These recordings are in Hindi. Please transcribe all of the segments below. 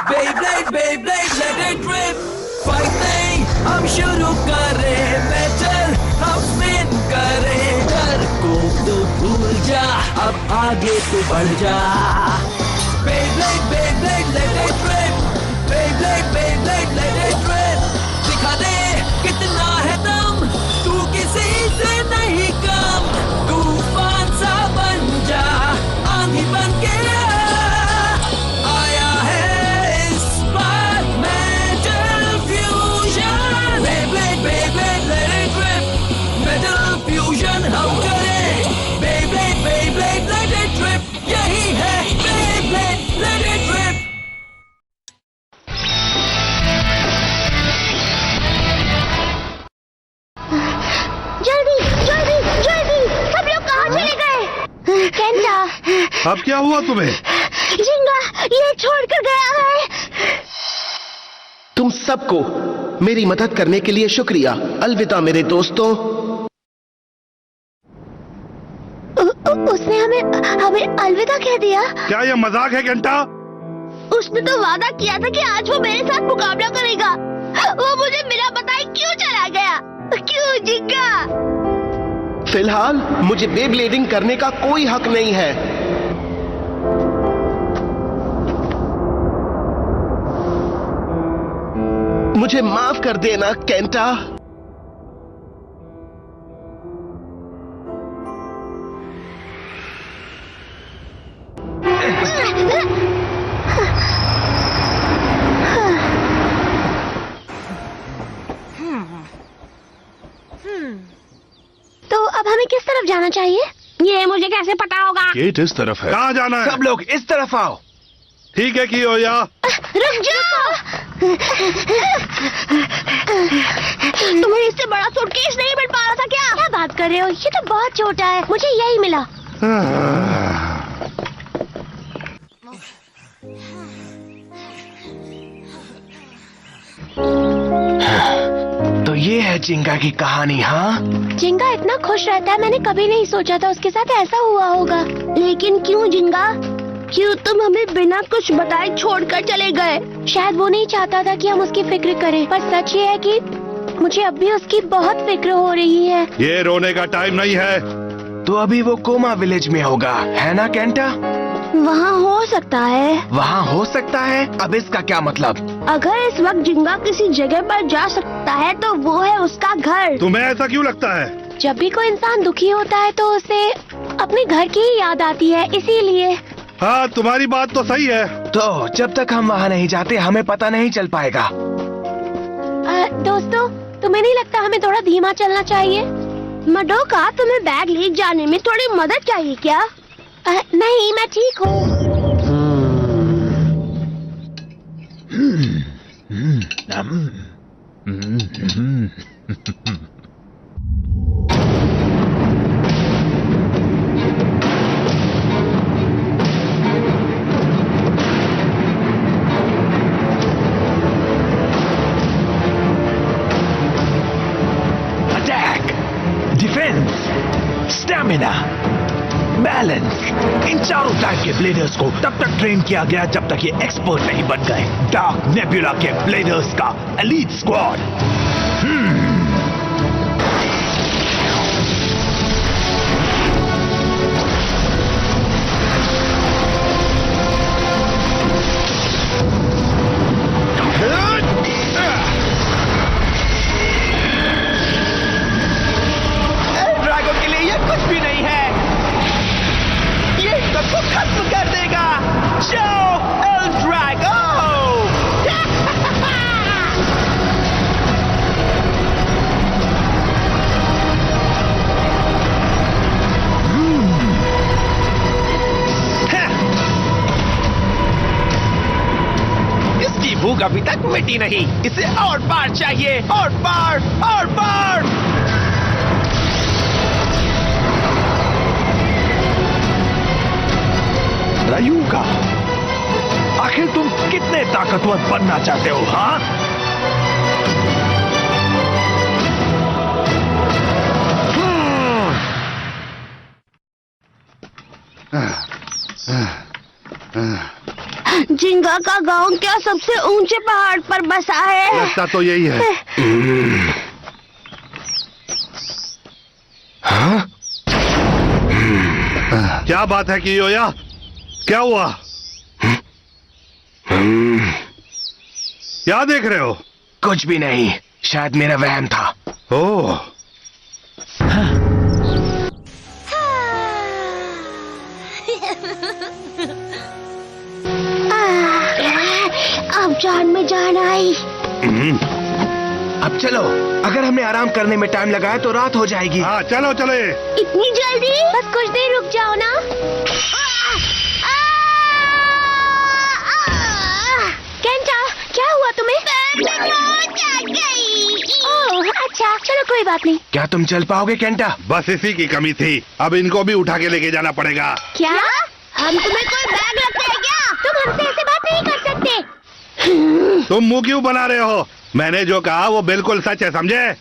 Beyblade, Beyblade, let it rip. Fighting, हम शुरू करें. Metal, हम spin करें. डर को तो भूल जा, अब आगे तो बढ़ जा. Beyblade, Beyblade, let it rip. Beyblade, Beyblade, let it rip. दिखा दे कितना है दम, तू किसी से नहीं कम. तूफान सा बन जा, आंधी बन के आया है इस बार metal fusion. Beyblade, Beyblade, let it rip. Metal fusion हम करें. Beyblade, Beyblade, let it rip. यही है Beyblade, let it rip. जल्दी जल्दी जल्दी, सब लोग कहाँ चले गए? केंटा, अब क्या हुआ तुम्हें? जिंगा ये छोड़कर गया है. तुम सबको मेरी मदद करने के लिए शुक्रिया. अलविदा मेरे दोस्तों. उसने हमें हमें अलविदा कह दिया. क्या ये मजाक है घंटा? उसने तो वादा किया था कि आज वो मेरे साथ मुकाबला करेगा. वो मुझे बिना बताए क्यों चला गया? क्यों जिंगा? फिलहाल मुझे बेब्लेडिंग करने का कोई हक नहीं है. मुझे माफ कर देना केंटा. तो अब हमें किस तरफ जाना चाहिए? ये मुझे कैसे पता होगा? गेट इस तरफ है. कहाँ जाना है? सब लोग इस तरफ आओ. ठीक है कियो या. रुक जाओ. तुम्हें इससे बड़ा सूटकेस नहीं मिल पा रहा था क्या? क्या बात कर रहे हो? ये तो बहुत छोटा है. मुझे यही मिला. तो ये है जिंगा की कहानी. हाँ, जिंगा इतना खुश रहता है, मैंने कभी नहीं सोचा था उसके साथ ऐसा हुआ होगा. लेकिन क्यों जिंगा? क्यों तुम हमें बिना कुछ बताए छोड़कर चले गए? शायद वो नहीं चाहता था कि हम उसकी फिक्र करें, पर सच ये है कि मुझे अब भी उसकी बहुत फिक्र हो रही है. ये रोने का टाइम नहीं है. तो अभी वो कोमा विलेज में होगा, है ना केंटा? वहाँ हो सकता है. वहाँ हो सकता है. अब इसका क्या मतलब? अगर इस वक्त जिंगा किसी जगह पर जा सकता है तो वो है उसका घर. तुम्हें ऐसा क्यों लगता है? जब भी कोई इंसान दुखी होता है तो उसे अपने घर की ही याद आती है, इसीलिए. हाँ, तुम्हारी बात तो सही है. तो जब तक हम वहाँ नहीं जाते हमें पता नहीं चल पाएगा. दोस्तों, तुम्हें नहीं लगता हमें थोड़ा धीमा चलना चाहिए? मडोका, तुम्हें बैग ले जाने में थोड़ी मदद चाहिए क्या? नहीं, मैं ठीक हूँ. Attack, defence, stamina, balance. इन चारों टाइप के ब्लेडर्स को तब तक ट्रेन किया गया जब तक ये एक्सपर्ट नहीं बन गए. डार्क नेबुला के ब्लेडर्स का एलीट स्क्वाड. ड्रैगन के लिए ये कुछ भी नहीं है. ये सबको खत्म कर देगा. जाओ एल ड्रैगो. इसकी भूख अभी तक मिटी नहीं. इसे और बार चाहिए. और बार और बार. रायूगा, आखिर तुम कितने ताकतवर बनना चाहते हो? हाँ, झिंगा का गांव क्या सबसे ऊंचे पहाड़ पर बसा है? लगता तो यही है। हाँ? क्या बात है कियोया? क्या हुआ? क्या देख रहे हो? कुछ भी नहीं, शायद मेरा वहम था। ओह, अब जान में जान आई। अब चलो, अगर हमने आराम करने में टाइम लगाया तो रात हो जाएगी। हाँ चलो चले। इतनी जल्दी? बस कुछ देर रुक जाओ ना। केंटा, क्या हुआ तुम्हें? ओह, अच्छा, चलो कोई बात नहीं। क्या तुम चल पाओगे केंटा? बस इसी की कमी थी, अब इनको भी उठा के लेके जाना पड़ेगा। क्या? हम तुम्हें कोई बैग लगता है क्या? तुम हमसे ऐसे बात नहीं कर सकते। तुम मुंह क्यों बना रहे हो? मैंने जो कहा वो बिल्कुल सच है, समझे?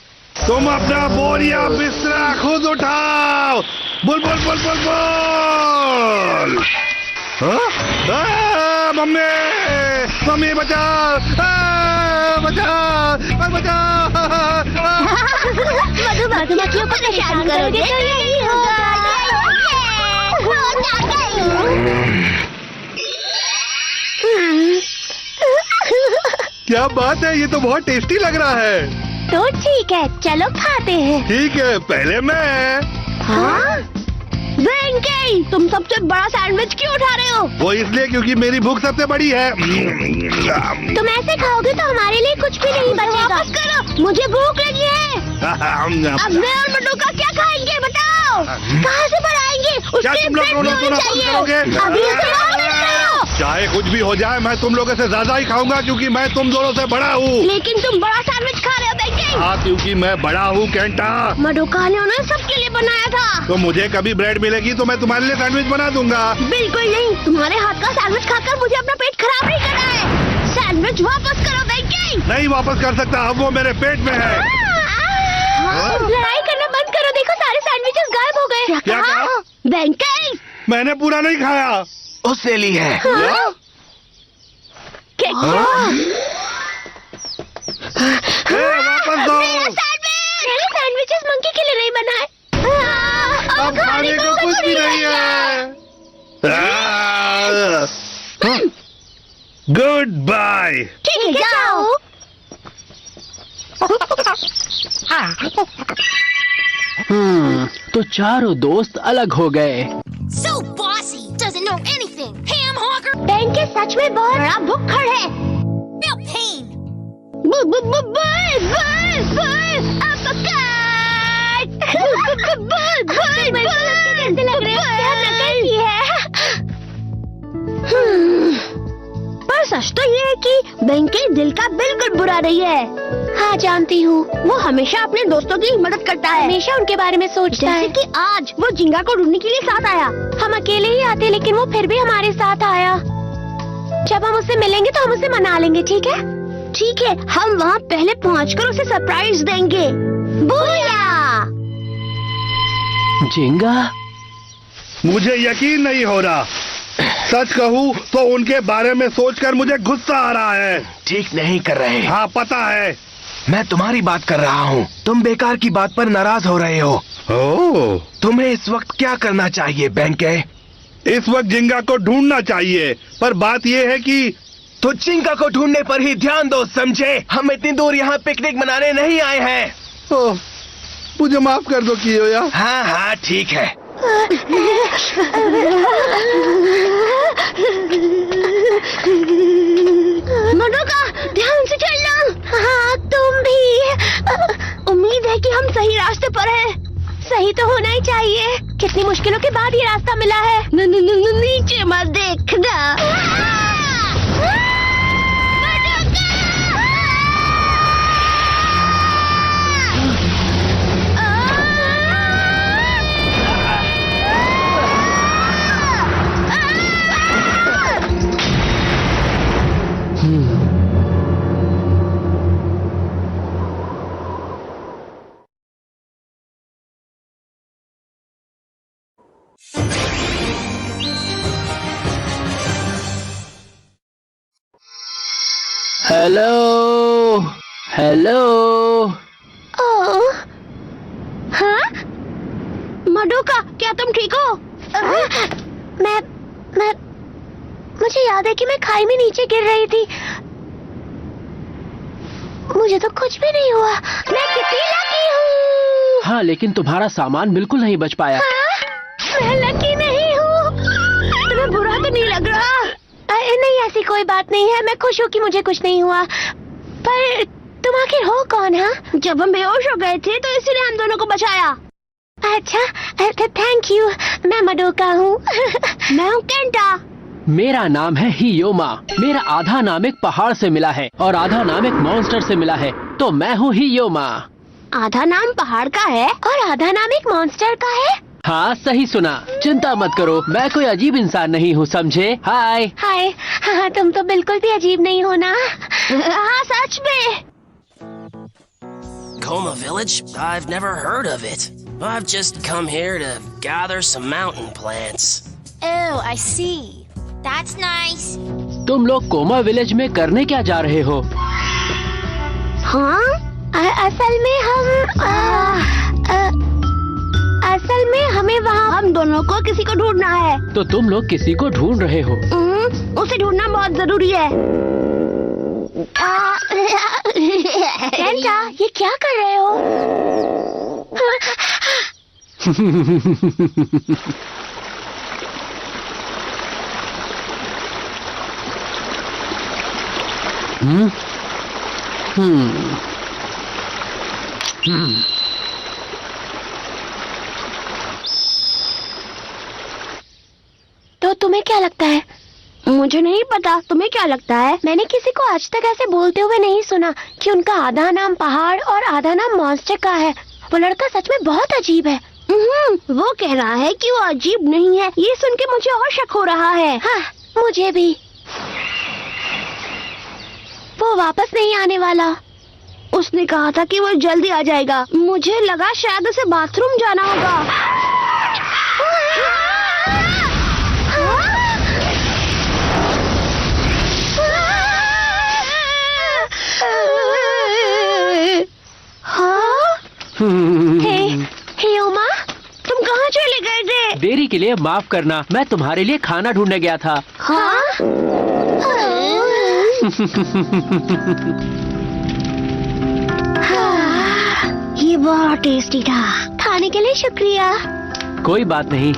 तुम अपना बोरिया बिस्तरा खुद उठाओ। Bull bull bull bull bull. हाँ? मम्मी, मम्मी बचाओ, बचाओ, बचाओ। मधुमक्खियों को परेशान करोगे तो यही होगा। क्या बात है, ये तो बहुत टेस्टी लग रहा है। तो ठीक है, चलो खाते हैं। ठीक है, पहले मैं। हाँ? वेंकी, तुम सबसे बड़ा सैंडविच क्यों उठा रहे हो? वो इसलिए क्योंकि मेरी भूख सबसे बड़ी है। तुम ऐसे खाओगे तो हमारे लिए कुछ भी नहीं बचेगा। वापस करो, मुझे भूख लगी है। अब मैं और मटोका क्या खाएंगे बताओ? कहाँ से बनाएंगे? उसके तुम लोग ब्रेड दोनों भी होनी चाहिए। करोगे? अभी उसे बाहर निकाल रहे हो। चाहे कुछ भी हो जाए, मैं तुम लोगों से ज्यादा ही खाऊंगा क्योंकि मैं तुम दोनों से बड़ा हूँ। लेकिन तुम बड़ा सैंडविच खा रहे हो वेंकी। हाँ, क्योंकि मैं बड़ा हूँ केंटा। मटोका ने उन्हें सबके लिए बनाया था। तो मुझे कभी ब्रेड मिलेगी तो मैं तुम्हारे लिए सैंडविच बना दूंगा। बिल्कुल नहीं, तुम्हारे हाथ का सैंडविच खाकर मुझे अपना पेट खराब नहीं करना है। सैंडविच वापस करो वेंकी। नहीं वापस कर सकता, अब वो मेरे पेट में है। लड़ाई करना बंद करो, देखो सारे सैंडविचेस गायब हो गए। क्या कहा? वेंकी, मैंने पूरा नहीं खाया। उसने ली है। वापस दो। मैंने सैंडविचेस मंकी के लिए नहीं बनाए। अब खाने को कुछ भी नहीं है। Goodbye. ठीक है, जाओ। तो चारों दोस्त अलग हो गए। So bossy, doesn't know anything. Ham hogger, वेंकी सच में बहुत बड़ा भुक्खड़ है। feel pain. कैसे लग रहे हो? क्या नकल की है? पर सच तो ये है कि वेंकी दिल का बिल्कुल बुरा नहीं है। हाँ जानती हूँ, वो हमेशा अपने दोस्तों की मदद करता है, हमेशा उनके बारे में सोचता है। जैसे कि आज वो झिंगा को ढूंढने के लिए साथ आया। हम अकेले ही आते लेकिन वो फिर भी हमारे साथ आया। जब हम उससे मिलेंगे तो हम उसे मना लेंगे, ठीक है? ठीक है, हम वहाँ पहले पहुँचकर उसे सरप्राइज देंगे। बूया! झिंगा, मुझे यकीन नहीं हो रहा। सच कहूँ तो उनके बारे में सोचकर मुझे गुस्सा आ रहा है। ठीक नहीं कर रहे। हाँ पता है। मैं तुम्हारी बात कर रहा हूँ। तुम बेकार की बात पर नाराज हो रहे हो। ओह, तुम्हें इस वक्त क्या करना चाहिए बेंके? इस वक्त झिंगा को ढूंढना चाहिए, पर बात यह है कि तो झिंगा को ढूंढने पर ही ध्यान दो, समझे? हम इतनी दूर यहाँ पिकनिक मनाने नहीं आए हैं। ओह, मुझे माफ कर दो कियोया। हाँ हाँ ठीक है। मटोका, ध्यान से चलना। हाँ तुम भी। उम्मीद है कि हम सही रास्ते पर हैं। सही तो होना ही चाहिए। कितनी मुश्किलों के बाद ये रास्ता मिला है। नीचे मत देखना। Hello hello. ओह, हाँ? मडोका, क्या तुम ठीक हो? मैं मुझे याद है कि मैं खाई में नीचे गिर रही थी। मुझे तो कुछ भी नहीं हुआ। मैं कितनी लकी हूँ। हाँ, लेकिन तुम्हारा सामान बिल्कुल नहीं बच पाया। हाँ? मैं लकी नहीं हूँ। तुम्हें बुरा तो नहीं लग रहा? नहीं, ऐसी कोई बात नहीं है। मैं खुश हूँ कि मुझे कुछ नहीं हुआ। पर तुम आखिर हो कौन? हाँ, जब हम बेहोश हो गए थे तो इसीलिए हम दोनों को बचाया। अच्छा, थैंक यू। मैं मडोका हूँ। मैं हूँ केंटा। मेरा नाम है हियोमा। मेरा आधा नाम एक पहाड़ से मिला है और आधा नाम एक मॉन्स्टर से मिला है, तो मैं हूँ हियोमा। आधा नाम पहाड़ का है और आधा नाम एक मॉन्स्टर का है। हाँ, सही सुना। चिंता मत करो, मैं कोई अजीब इंसान नहीं हूँ, समझे? हाय। हाय। हाँ, तुम तो बिल्कुल भी अजीब नहीं हो ना। हाँ, सच में। Coma Village? I've never heard of it. I've just come here to gather some mountain plants. Oh, I see. That's nice. तुम लोग कोमा विलेज में करने क्या जा रहे हो? हाँ, असल में हमें वहाँ हम दोनों को किसी को ढूंढना है। तो तुम लोग किसी को ढूंढ रहे हो? उसे ढूंढना बहुत जरूरी है। केंटा, ये क्या कर रहे हो? तो तुम्हें क्या लगता है? मुझे नहीं पता, तुम्हें क्या लगता है? मैंने किसी को आज तक ऐसे बोलते हुए नहीं सुना कि उनका आधा नाम पहाड़ और आधा नाम मॉन्स्टर का है। वो लड़का सच में बहुत अजीब है। वो कह रहा है कि वो अजीब नहीं है। ये सुन के मुझे और शक हो रहा है। हाँ, मुझे भी। वो वापस नहीं आने वाला। उसने कहा था कि वो जल्दी आ जाएगा। मुझे लगा शायद उसे बाथरूम जाना होगा। हियोमा, तुम कहाँ चले गए थे? देरी के लिए माफ करना, मैं तुम्हारे लिए खाना ढूंढने गया था। हाँ? ये बहुत टेस्टी था। खाने के लिए शुक्रिया। कोई बात नहीं।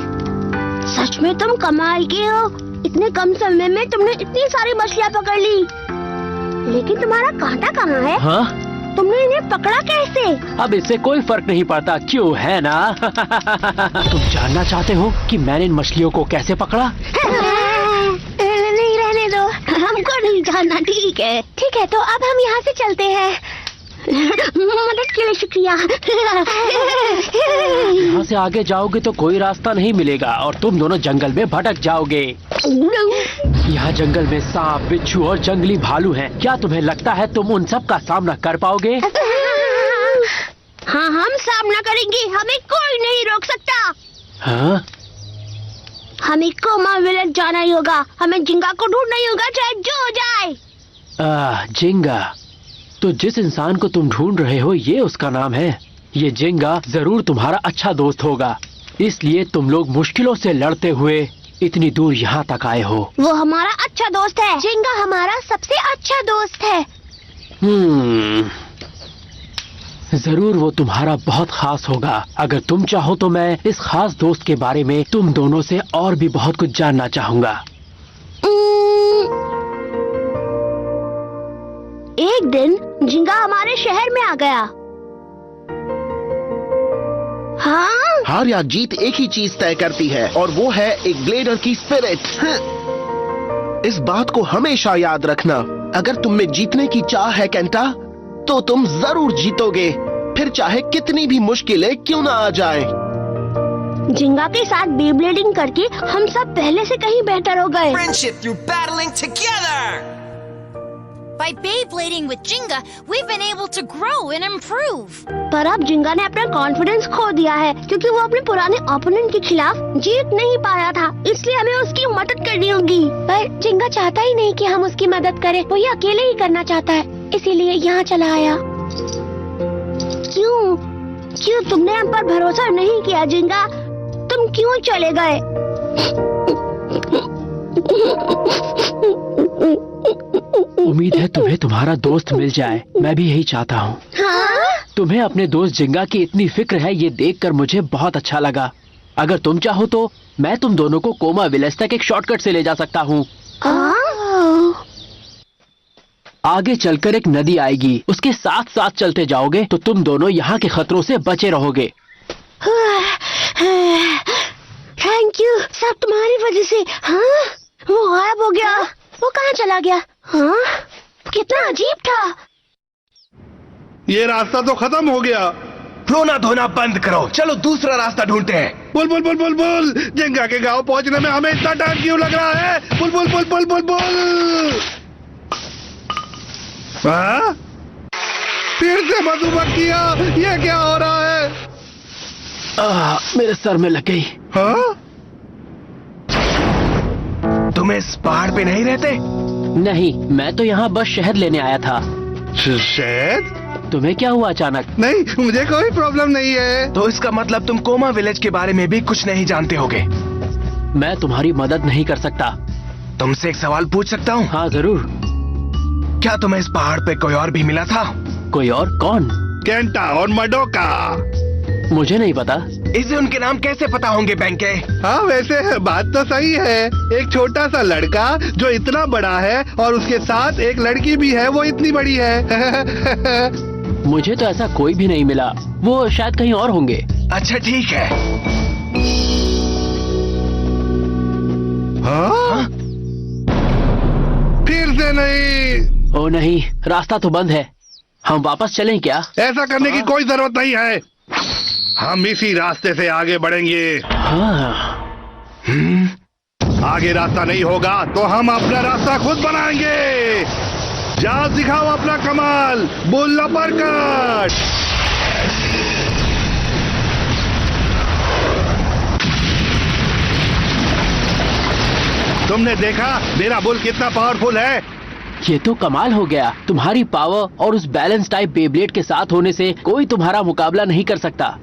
सच में तुम कमाल के हो। इतने कम समय में तुमने इतनी सारी मछलियाँ पकड़ ली। लेकिन तुम्हारा कांटा कहाँ है? हाँ? तुमने इन्हें पकड़ा कैसे? अब इससे कोई फर्क नहीं पड़ता, क्यों है ना? तुम जानना चाहते हो कि मैंने इन मछलियों को कैसे पकड़ा? नहीं, रहने दो, हमको नहीं जानना। ठीक है, तो अब हम यहाँ से चलते हैं। मदद के लिए शुक्रिया। यहाँ से आगे जाओगे तो कोई रास्ता नहीं मिलेगा और तुम दोनों जंगल में भटक जाओगे। यहाँ जंगल में सांप, बिच्छू और जंगली भालू हैं। क्या तुम्हें लगता है तुम उन सब का सामना कर पाओगे? हाँ, हम सामना करेंगे। हमें कोई नहीं रोक सकता। हाँ? हमें कोमा विलेज जाना ही होगा। हमें जिंगा को ढूंढना ही होगा, चाहे जो हो जाए। जिंगा? तो जिस इंसान को तुम ढूंढ रहे हो ये उसका नाम है। ये जिंगा जरूर तुम्हारा अच्छा दोस्त होगा, इसलिए तुम लोग मुश्किलों से लड़ते हुए इतनी दूर यहाँ तक आए हो। वो हमारा अच्छा दोस्त है। जिंगा हमारा सबसे अच्छा दोस्त है। जरूर वो तुम्हारा बहुत खास होगा। अगर तुम चाहो तो मैं इस खास दोस्त के बारे में तुम दोनों से और भी बहुत कुछ जानना चाहूंगा। एक दिन जिंगा हमारे शहर में आ गया। हाँ? हार या जीत एक ही चीज तय करती है और वो है एक ग्लेडर की स्पिरिट। इस बात को हमेशा याद रखना। अगर तुम में जीतने की चाह है केंटा, तो तुम जरूर जीतोगे, फिर चाहे कितनी भी मुश्किलें क्यों ना आ जाए। जिंगा के साथ बेब्लेडिंग करके हम सब पहले से कहीं बेहतर हो गए। Friendship through battling together. By Beyblading with Jinga, we've been able to grow and improve. पर अब जिंगा ने अपना कॉन्फिडेंस खो दिया है क्योंकि वो अपने पुराने ओपोनेंट के खिलाफ जीत नहीं पाया था, इसलिए हमें उसकी मदद करनी होगी। पर जिंगा चाहता ही नहीं कि हम उसकी मदद करें, वो ये अकेले ही करना चाहता है, इसीलिए यहाँ चला आया। क्यों तुमने हम पर भरोसा नहीं किया जिंगा? तुम क्यों चले गए? उम्मीद है तुम्हें तुम्हारा दोस्त मिल जाए, मैं भी यही चाहता हूँ। हाँ? तुम्हें अपने दोस्त जिंगा की इतनी फिक्र है, ये देखकर मुझे बहुत अच्छा लगा। अगर तुम चाहो तो मैं तुम दोनों को कोमा विलेज तक एक शॉर्टकट से ले जा सकता हूँ। आगे चलकर एक नदी आएगी, उसके साथ साथ चलते जाओगे तो तुम दोनों यहाँ के खतरों से बचे रहोगे। थैंक यू, सब तुम्हारी वजह से। हाँ, वो गायब हो गया। वो कहाँ चला गया? हाँ, कितना अजीब था। ये रास्ता तो खत्म हो गया। रोना धोना बंद करो, चलो दूसरा रास्ता ढूंढते हैं। Bull bull bull bull bull, जिंगा के गांव पहुंचने में हमें इतना टाइम क्यों लग रहा है? Bull bull bull bull bull bull. हाँ? फिर से मधुमक्खियां, ये क्या हो रहा है? मेरे सर में लग गई। हाँ? तुम इस पहाड़ पे नहीं रहते? नहीं, मैं तो यहाँ बस शहद लेने आया था। शहद? तुम्हें क्या हुआ अचानक? नहीं, मुझे कोई प्रॉब्लम नहीं है। तो इसका मतलब तुम कोमा विलेज के बारे में भी कुछ नहीं जानते होगे। मैं तुम्हारी मदद नहीं कर सकता। तुमसे एक सवाल पूछ सकता हूँ? हाँ जरूर। क्या तुम्हें इस पहाड़ पे कोई और भी मिला था? कोई और? कौन? केंटा और मडोका। मुझे नहीं पता। इसे उनके नाम कैसे पता होंगे बेंके? हाँ, वैसे बात तो सही है। एक छोटा सा लड़का जो इतना बड़ा है और उसके साथ एक लड़की भी है, वो इतनी बड़ी है। मुझे तो ऐसा कोई भी नहीं मिला, वो शायद कहीं और होंगे। अच्छा ठीक है। हाँ? फिर से नहीं। ओ नहीं, रास्ता तो बंद है। हम वापस चलें क्या? ऐसा करने की कोई जरूरत नहीं है, हम इसी रास्ते से आगे बढ़ेंगे। हाँ। आगे रास्ता नहीं होगा तो हम अपना रास्ता खुद बनाएंगे। जाओ, दिखाओ अपना कमाल, बुल अपरकट। तुमने देखा मेरा बुल कितना पावरफुल है? ये तो कमाल हो गया। तुम्हारी पावर और उस बैलेंस टाइप बेब्लेड के साथ होने से कोई तुम्हारा मुकाबला नहीं कर सकता।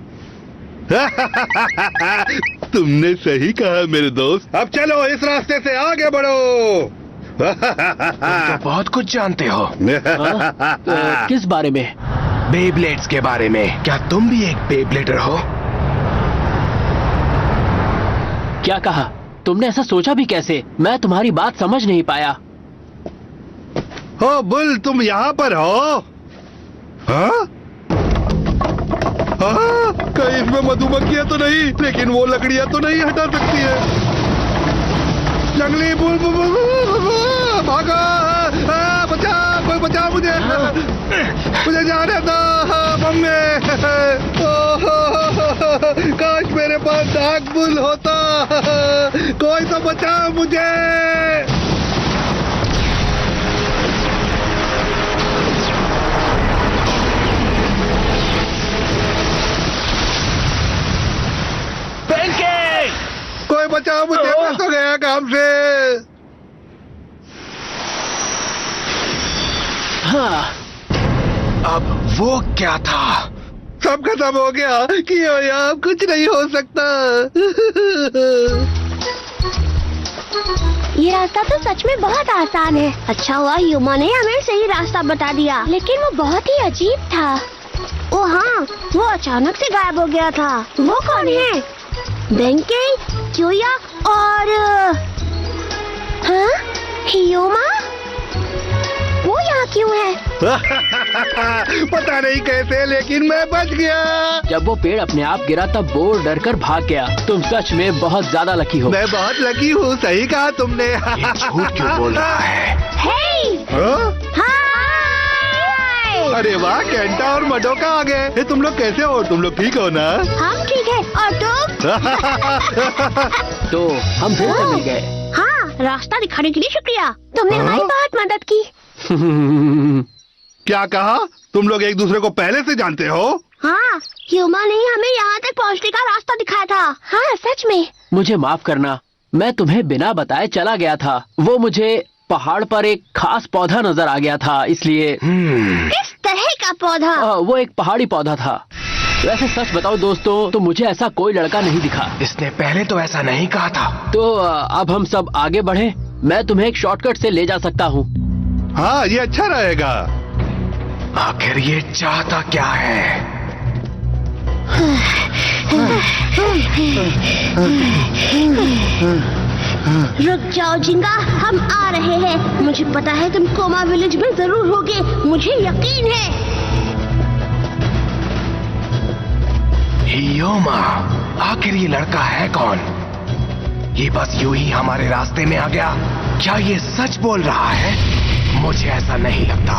तुमने सही कहा मेरे दोस्त। अब चलो इस रास्ते से आगे बढ़ो। तुम तो बहुत कुछ जानते हो। किस बारे में? बेब्लेड्स के बारे में। क्या तुम भी एक बेब्लेडर हो? क्या कहा तुमने? ऐसा सोचा भी कैसे? मैं तुम्हारी बात समझ नहीं पाया। हो बुल, तुम यहाँ पर हो? हाँ? हाँ? कहीं इसमें मधुमक्खियाँ तो नहीं? लेकिन वो लकड़ियाँ तो नहीं हटा सकती है। जंगली bull, bull, bull, bull, bull, भागो! बचा, कोई बचा मुझे! मुझे जाने दो, मम्मी! काश मेरे पास डाक बुल होता। कोई तो बचा मुझे। कोई बचाओ मुझे, मैं तो गया काम से। हाँ। अब वो क्या था? सब खत्म हो गया कि अब कुछ नहीं हो सकता। ये रास्ता तो सच में बहुत आसान है। अच्छा हुआ युमा ने हमें सही रास्ता बता दिया, लेकिन वो बहुत ही अजीब था। ओ हाँ, वो अचानक से गायब हो गया था। वो कौन है? बेंके, क्योया और हाँ, हियोमा? वो यहाँ क्यों है? पता नहीं कैसे, लेकिन मैं बच गया। जब वो पेड़ अपने आप गिरा तब बोर डर कर भाग गया। तुम सच में बहुत ज्यादा लकी हो। मैं बहुत लकी हूँ, सही कहा तुमने। ये झूठ क्यों बोल रहा है? हे! हाँ? हाय! अरे वाह, केंटा और मडोका आ गए। ये तुम लोग कैसे हो? तुम लोग ठीक हो ना? हम ठीक है, और तुम? तो हम फिर से मिल गए। हाँ, रास्ता दिखाने के लिए शुक्रिया। तुमने हमारी बहुत मदद की। क्या कहा? तुम लोग एक दूसरे को पहले से जानते हो? हाँ, ह्यूमा ने हमें यहाँ तक पहुँचने का रास्ता दिखाया था। हाँ, सच में। मुझे माफ करना, मैं तुम्हें बिना बताए चला गया था। वो मुझे पहाड़ पर एक खास पौधा नजर आ गया था, इसलिए किस तरह का पौधा? वो एक पहाड़ी पौधा था। वैसे सच बताओ दोस्तों, तो मुझे ऐसा कोई लड़का नहीं दिखा। इसने पहले तो ऐसा नहीं कहा था। तो अब हम सब आगे बढ़े। मैं तुम्हें एक शॉर्टकट से ले जा सकता हूँ। हाँ, ये अच्छा रहेगा। आखिर ये चाहता क्या है? रुक जाओ जिंगा, हम आ रहे हैं। मुझे पता है तुम कोमा विलेज में जरूर होगे, मुझे यकीन है। हियोमा, आखिर ये लड़का है कौन? ये बस यूं ही हमारे रास्ते में आ गया। क्या ये सच बोल रहा है? मुझे ऐसा नहीं लगता।